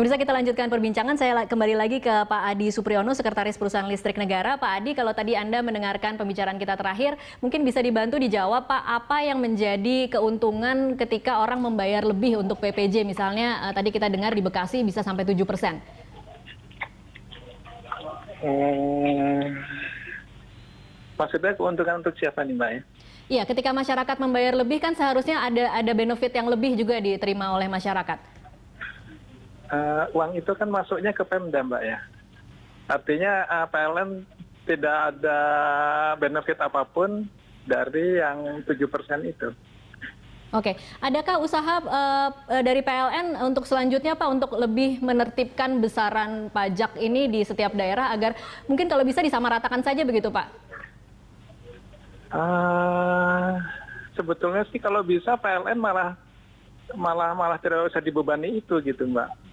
Bisa kita lanjutkan perbincangan, saya kembali lagi ke Pak Adi Supriyono, Sekretaris Perusahaan Listrik Negara. Pak Adi, kalau tadi Anda mendengarkan pembicaraan kita terakhir, mungkin bisa dibantu dijawab, Pak, apa yang menjadi keuntungan ketika orang membayar lebih untuk PPJ? Misalnya tadi kita dengar di Bekasi bisa sampai 7%. Maksudnya keuntungan untuk siapa nih, Mbak ya? Iya, ketika masyarakat membayar lebih kan seharusnya ada benefit yang lebih juga diterima oleh masyarakat. Uang itu kan masuknya ke Pemda, Mbak ya. Artinya PLN tidak ada benefit apapun dari yang 7% itu. Oke, adakah usaha dari PLN untuk selanjutnya, Pak, untuk lebih menertibkan besaran pajak ini di setiap daerah agar mungkin kalau bisa disamaratakan saja begitu, Pak? Sebetulnya sih kalau bisa PLN malah tidak usah dibebani itu gitu, Mbak.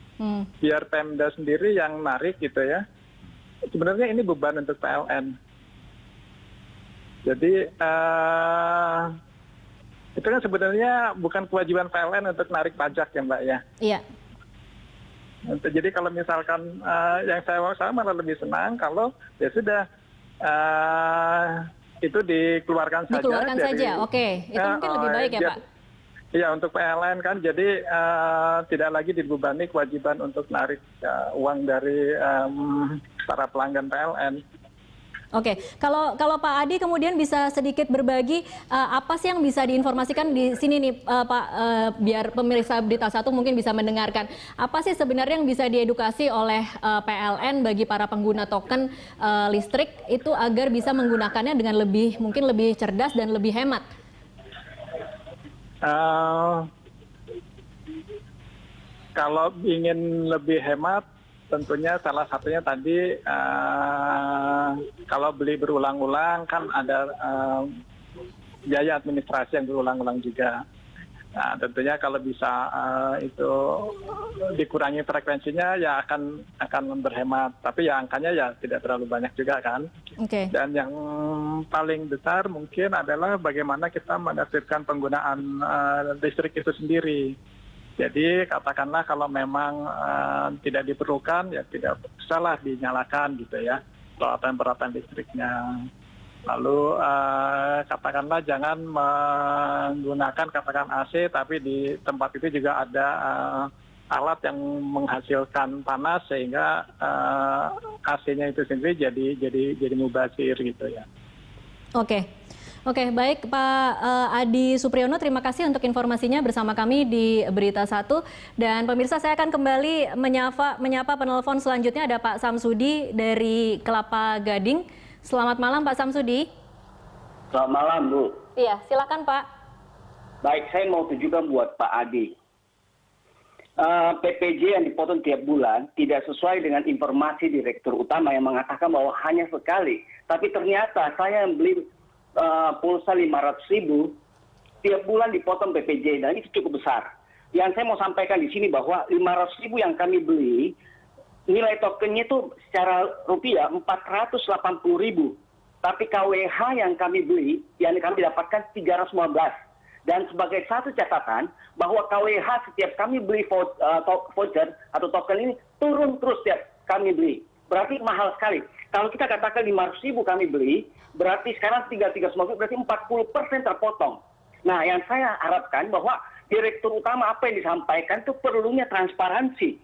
Biar Pemda sendiri yang narik gitu ya. Sebenarnya ini beban untuk PLN. Jadi itu kan sebenarnya bukan kewajiban PLN untuk narik pajak ya, Mbak ya. Iya. Jadi kalau misalkan yang saya malah lebih senang kalau ya sudah itu dikeluarkan saja. Dikeluarkan saja, oke. Itu mungkin lebih baik ya, Pak? Iya, untuk PLN kan jadi tidak lagi dibebani kewajiban untuk narik uang dari para pelanggan PLN. Oke, kalau Pak Adi kemudian bisa sedikit berbagi apa sih yang bisa diinformasikan di sini nih, Pak, biar pemirsa Berita Satu mungkin bisa mendengarkan. Apa sih sebenarnya yang bisa diedukasi oleh PLN bagi para pengguna token listrik itu agar bisa menggunakannya dengan mungkin lebih cerdas dan lebih hemat? Kalau ingin lebih hemat, tentunya salah satunya tadi kalau beli berulang-ulang kan ada biaya administrasi yang berulang-ulang juga. Nah, tentunya kalau bisa itu dikurangi frekuensinya ya akan berhemat. Tapi ya angkanya ya tidak terlalu banyak juga kan. Okay. Dan yang paling besar mungkin adalah bagaimana kita menertibkan penggunaan listrik itu sendiri. Jadi katakanlah kalau memang tidak diperlukan ya tidak usahlah dinyalakan gitu ya peralatan-peralatan listriknya. Lalu katakanlah jangan menggunakan katakan AC tapi di tempat itu juga ada alat yang menghasilkan panas sehingga AC-nya itu sendiri jadi mubazir gitu ya. Oke, baik Pak Adi Supriyono, terima kasih untuk informasinya bersama kami di Berita Satu. Dan pemirsa, saya akan kembali menyapa penelpon selanjutnya, ada Pak Samsudi dari Kelapa Gading. Selamat malam Pak Samsudi. Selamat malam Bu. Iya, silakan Pak. Baik, saya mau tujukan buat Pak Adi. PPJ yang dipotong tiap bulan tidak sesuai dengan informasi Direktur Utama yang mengatakan bahwa hanya sekali. Tapi ternyata saya yang beli pulsa 500.000 tiap bulan dipotong PPJ dan itu cukup besar. Yang saya mau sampaikan di sini bahwa 500.000 yang kami beli nilai tokennya itu secara rupiah 480.000. Tapi KWH yang kami beli, yang kami dapatkan 315. Dan sebagai satu catatan, bahwa KWH setiap kami beli voucher atau token ini turun terus setiap kami beli. Berarti mahal sekali. Kalau kita katakan 500.000 kami beli, berarti sekarang 350 berarti 40% terpotong. Nah, yang saya harapkan bahwa Direktur Utama apa yang disampaikan itu perlunya transparansi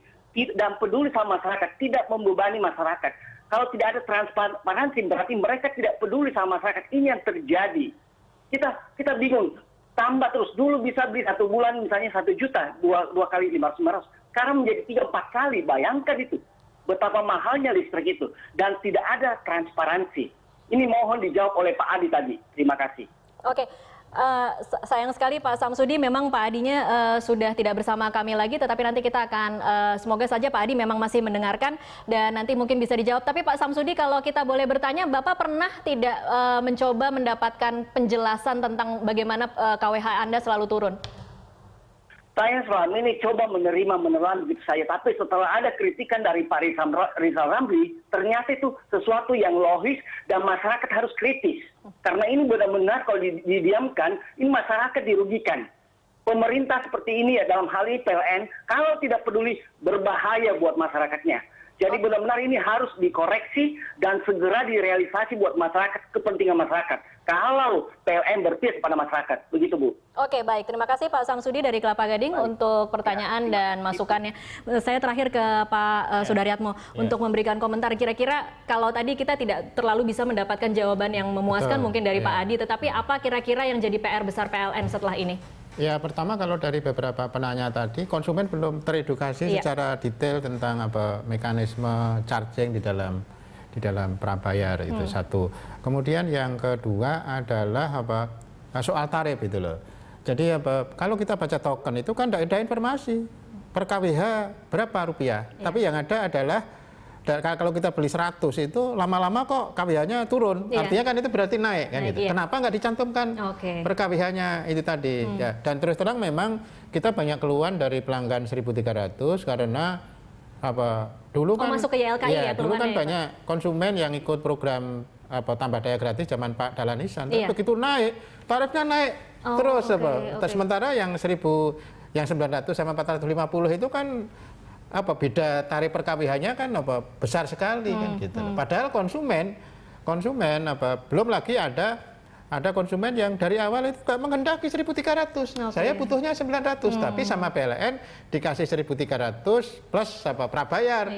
dan peduli sama masyarakat, tidak membebani masyarakat. Kalau tidak ada transparansi berarti mereka tidak peduli sama masyarakat. Ini yang terjadi. Kita bingung. Tambah terus. Dulu bisa beli 1 bulan misalnya 1 juta, dua kali 500. Sekarang menjadi 3-4 kali. Bayangkan itu. Betapa mahalnya listrik itu. Dan tidak ada transparansi. Ini mohon dijawab oleh Pak Adi tadi. Terima kasih. Oke. Sayang sekali Pak Samsudi, memang Pak Adinya sudah tidak bersama kami lagi, tetapi nanti kita akan, semoga saja Pak Adi memang masih mendengarkan dan nanti mungkin bisa dijawab. Tapi Pak Samsudi, kalau kita boleh bertanya, Bapak pernah tidak mencoba mendapatkan penjelasan tentang bagaimana KWH Anda selalu turun? Saya selama ini coba menelan begitu saja, tapi setelah ada kritikan dari Pak Rizal Ramli, ternyata itu sesuatu yang logis dan masyarakat harus kritis. Karena ini benar-benar kalau didiamkan, ini masyarakat dirugikan. pemerintah seperti ini ya dalam hal ini PLN kalau tidak peduli berbahaya buat masyarakatnya. Jadi benar-benar ini harus dikoreksi dan segera direalisasi buat masyarakat, kepentingan masyarakat. Kalau PLN berpihak kepada masyarakat, begitu Bu. Oke, baik. Terima kasih Pak Samsudi dari Kelapa Gading untuk pertanyaan dan masukannya. Saya terakhir ke Pak Sudaryatmo untuk memberikan komentar. Kira-kira kalau tadi kita tidak terlalu bisa mendapatkan jawaban yang memuaskan mungkin dari Pak Adi, tetapi apa kira-kira yang jadi PR besar PLN setelah ini? Ya, pertama kalau dari beberapa penanya tadi, konsumen belum teredukasi secara detail tentang mekanisme charging di dalam prabayar itu satu. Kemudian yang kedua adalah soal tarif itu loh. Jadi kalau kita baca token itu kan tidak ada informasi per kWh berapa rupiah. Tapi yang ada adalah kalau kita beli 100 itu lama-lama kok KWH-nya turun. Artinya kan itu berarti naik kan gitu. Kenapa nggak dicantumkan per KWH-nya itu tadi? Ya. Dan terus terang memang kita banyak keluhan dari pelanggan 1.300 karena dulu kan masuk ke YLKI ya, dulu kan banyak konsumen yang ikut program tambah daya gratis zaman Pak Dahlan Iskan. Begitu naik, tarifnya naik terus sementara yang 900 sama 450 itu kan beda tarif per KWH-nya kan besar sekali kan gitu. Padahal konsumen belum lagi ada konsumen yang dari awal itu nggak menghendaki 1.300. Saya butuhnya 900, tapi sama PLN dikasih 1.300 plus prabayar.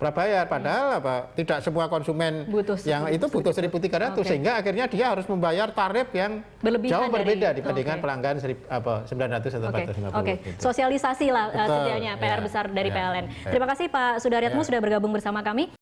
Prabayar padahal tidak semua konsumen yang itu butuh 1.300 sehingga akhirnya dia harus membayar tarif yang jauh berbeda dibandingkan pelanggan 900 atau 450. Gitu. Sosialisasi lah setidaknya PR besar dari PLN. Terima kasih Pak Sudaryatmo sudah bergabung bersama kami.